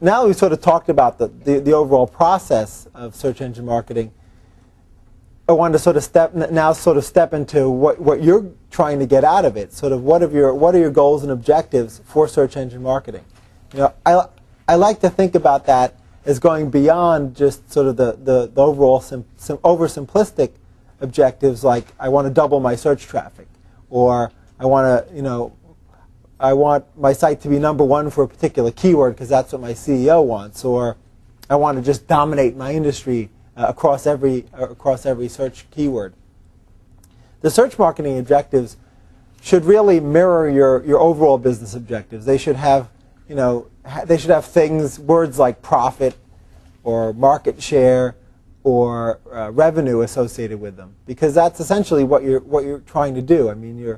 now that we've sort of talked about the overall process of search engine marketing, I wanted to sort of step into what you're trying to get out of it. Sort of what are your goals and objectives for search engine marketing? I like to think about that as going beyond just sort of the overall oversimplistic objectives, like I want to double my search traffic, or I want to I want my site to be #1 for a particular keyword because that's what my CEO wants, or I want to just dominate my industry across every search keyword. The search marketing objectives should really mirror your overall business objectives. They should have words like profit or market share or revenue associated with them, because that's essentially what you're trying to do. I mean, you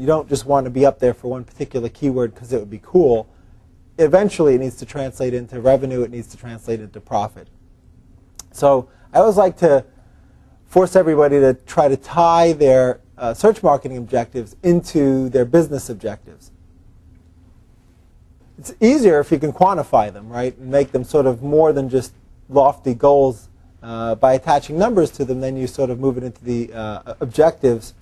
don't just want to be up there for one particular keyword because it would be cool. Eventually, it needs to translate into revenue. It needs to translate into profit. So I always like to force everybody to try to tie their search marketing objectives into their business objectives. It's easier if you can quantify them, right, and make them sort of more than just lofty goals by attaching numbers to them. Then you sort of move it into the objectives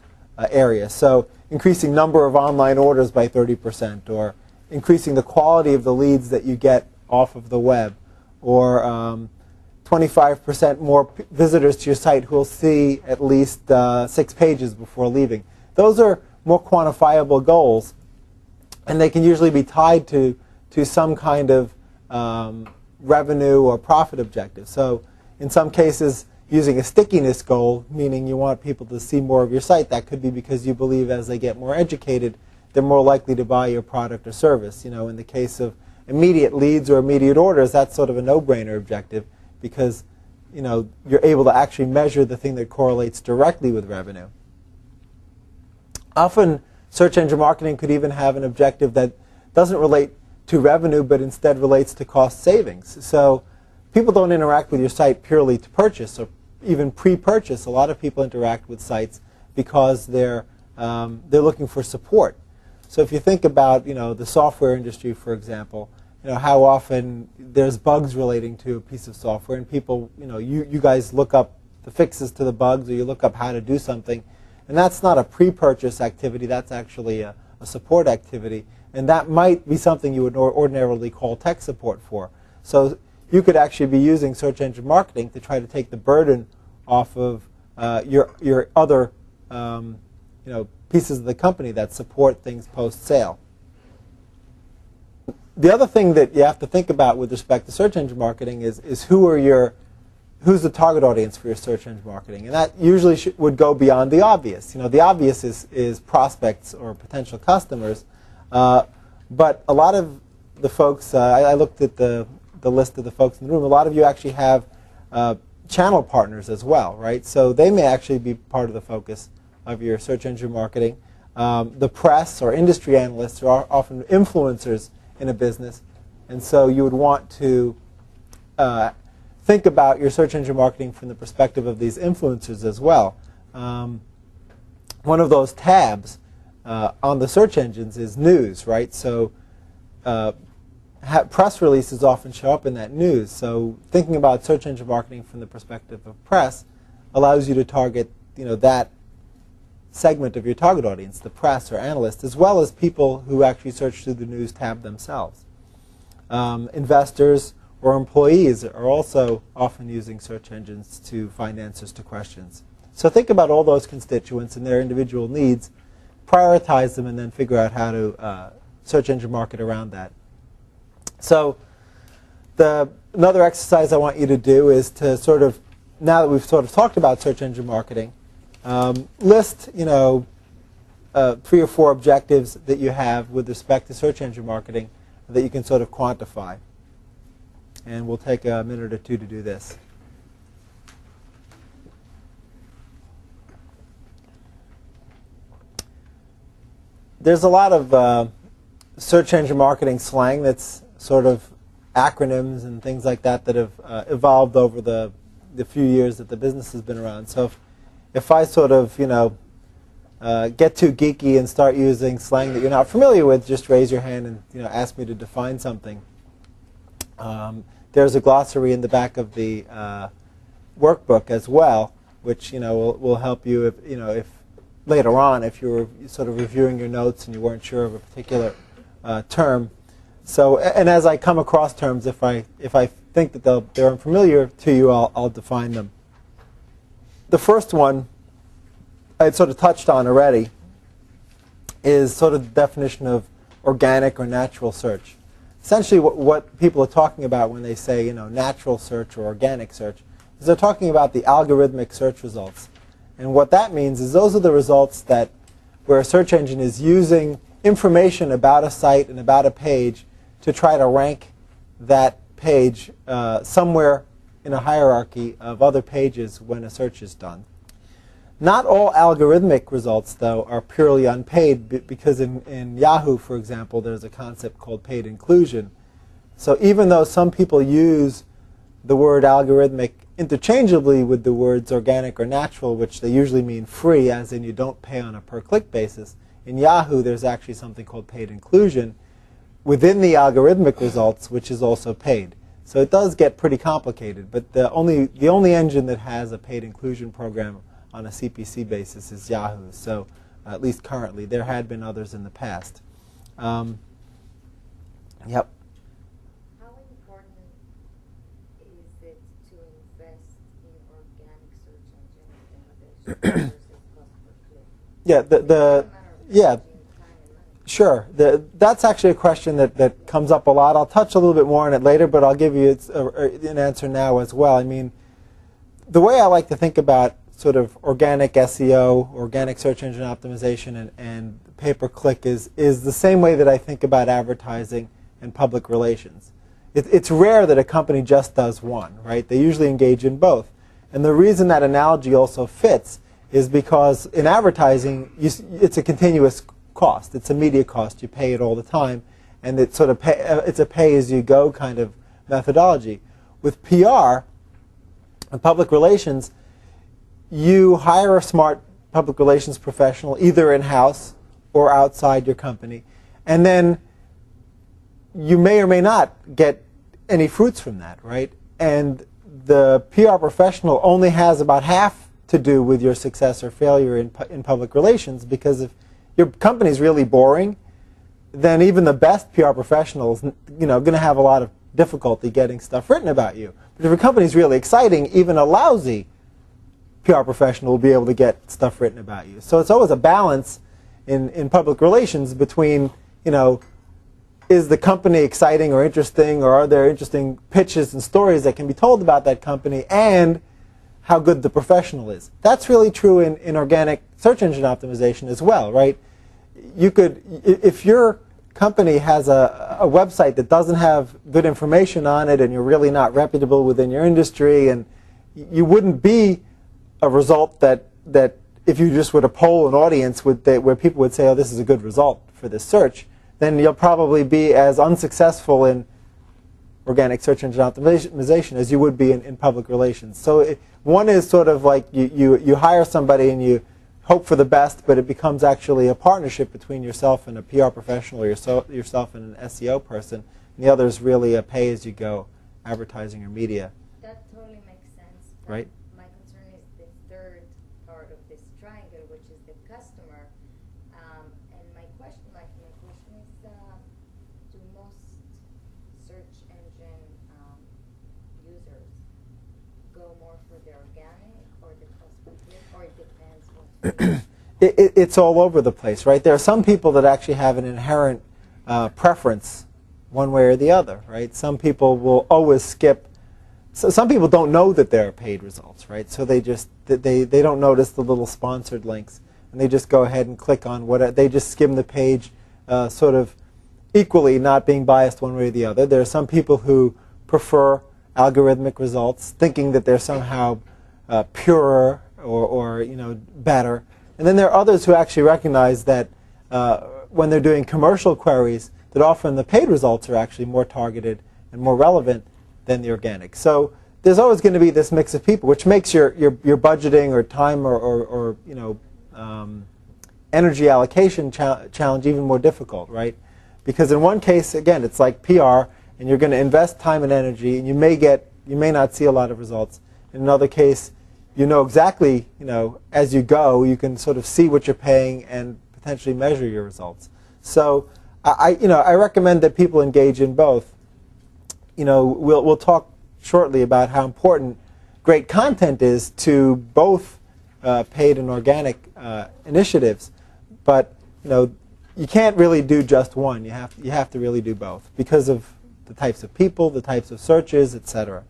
area. So increasing number of online orders by 30%, or increasing the quality of the leads that you get off of the web, or 25% more visitors to your site who will see at least 6 pages before leaving. Those are more quantifiable goals, and they can usually be tied to some kind of revenue or profit objective. So in some cases, using a stickiness goal, meaning you want people to see more of your site, that could be because you believe as they get more educated, they're more likely to buy your product or service. In the case of immediate leads or immediate orders, that's sort of a no-brainer objective, because you're able to actually measure the thing that correlates directly with revenue. Often, search engine marketing could even have an objective that doesn't relate to revenue, but instead relates to cost savings. So people don't interact with your site purely to purchase or even pre-purchase. A lot of people interact with sites because they're looking for support. So if you think about the software industry, for example, how often there's bugs relating to a piece of software, and people, you guys look up the fixes to the bugs, or you look up how to do something, and that's not a pre-purchase activity. That's actually a support activity, and that might be something you would ordinarily call tech support for. So you could actually be using search engine marketing to try to take the burden off of your other pieces of the company that support things post-sale. The other thing that you have to think about with respect to search engine marketing is who's the target audience for your search engine marketing, and that usually would go beyond the obvious. The obvious is prospects or potential customers, but a lot of the folks, I looked at the list of the folks in the room. A lot of you actually have channel partners as well, right? So they may actually be part of the focus of your search engine marketing. The press or industry analysts are often influencers in a business, and so you would want to think about your search engine marketing from the perspective of these influencers as well. One of those tabs on the search engines is news, right? So press releases often show up in that news. So thinking about search engine marketing from the perspective of press allows you to target that segment of your target audience, the press or analysts, as well as people who actually search through the news tab themselves. Investors or employees are also often using search engines to find answers to questions. So think about all those constituents and their individual needs, prioritize them, and then figure out how to search engine market around that. So another exercise I want you to do is to sort of, now that we've sort of talked about search engine marketing, list 3 or 4 objectives that you have with respect to search engine marketing that you can sort of quantify. And we'll take a minute or 2 to do this. There's a lot of search engine marketing slang that's sort of acronyms and things like that that have evolved over the few years that the business has been around. So if I sort of, get too geeky and start using slang that you're not familiar with, just raise your hand and ask me to define something. There's a glossary in the back of the workbook as well, which will help you if later on if you were sort of reviewing your notes and you weren't sure of a particular term. So, and as I come across terms, if I think that they're unfamiliar to you, I'll define them. The first one I had sort of touched on already is sort of the definition of organic or natural search. Essentially, what people are talking about when they say natural search or organic search is they're talking about the algorithmic search results. And what that means is those are the results where a search engine is using information about a site and about a page to try to rank that page somewhere in a hierarchy of other pages when a search is done. Not all algorithmic results, though, are purely unpaid because in Yahoo, for example, there's a concept called paid inclusion. So even though some people use the word algorithmic interchangeably with the words organic or natural, which they usually mean free, as in you don't pay on a per-click basis, in Yahoo there's actually something called paid inclusion within the algorithmic results, which is also paid. So it does get pretty complicated, but the only engine that has a paid inclusion program on a CPC basis is Yahoo. So at least currently. There had been others in the past. Yep. How important is it to invest in organic search engine optimization versus cost per click? Yeah, sure. That's actually a question that comes up a lot. I'll touch a little bit more on it later, but I'll give you an answer now as well. I mean, the way I like to think about sort of organic SEO, organic search engine optimization, and pay-per-click is the same way that I think about advertising and public relations. It's rare that a company just does one, right? They usually engage in both. And the reason that analogy also fits is because in advertising, it's a continuous cost. It's a media cost. You pay it all the time, and it's sort of it's a pay-as-you-go kind of methodology. With PR and public relations, you hire a smart public relations professional, either in-house or outside your company, and then you may or may not get any fruits from that, right? And the PR professional only has about half to do with your success or failure in public relations, because if your company is really boring, then even the best PR professional is going to have a lot of difficulty getting stuff written about you. But if your company is really exciting, even a lousy PR professional will be able to get stuff written about you. So it's always a balance in public relations between, is the company exciting or interesting, or are there interesting pitches and stories that can be told about that company, and how good the professional is. That's really true in organic search engine optimization as well, right? You could, if your company has a website that doesn't have good information on it, and you're really not reputable within your industry, and you wouldn't be a result that if you just were to poll an audience where people would say, oh, this is a good result for this search, then you'll probably be as unsuccessful in organic search engine optimization as you would be in public relations. So one is sort of like you hire somebody and you hope for the best, but it becomes actually a partnership between yourself and a PR professional, or yourself and an SEO person. And the other is really a pay-as-you-go advertising or media. That totally makes sense. Right. My concern is the third part of this triangle, which is the customer. And my question is, do most search engine users go more for the organic or the cost per click, or it depends what? It's all over the place, right? There are some people that actually have an inherent preference one way or the other, right? Some people will always skip. So some people don't know that there are paid results, right? So they don't notice the little sponsored links, and they just go ahead and click on they just skim the page, sort of equally, not being biased one way or the other. There are some people who prefer algorithmic results, thinking that they're somehow purer or better. And then there are others who actually recognize that when they're doing commercial queries, that often the paid results are actually more targeted and more relevant than the organic. So there's always going to be this mix of people, which makes your budgeting or time or energy allocation challenge even more difficult, right? Because in one case, again, it's like PR, and and you're going to invest time and energy, and you may not see a lot of results. In another case, you know exactly, as you go, you can sort of see what you're paying and potentially measure your results. So I recommend that people engage in both. We'll talk shortly about how important great content is to both paid and organic initiatives, but you can't really do just one. You have to really do both because of the types of people, the types of searches, etc.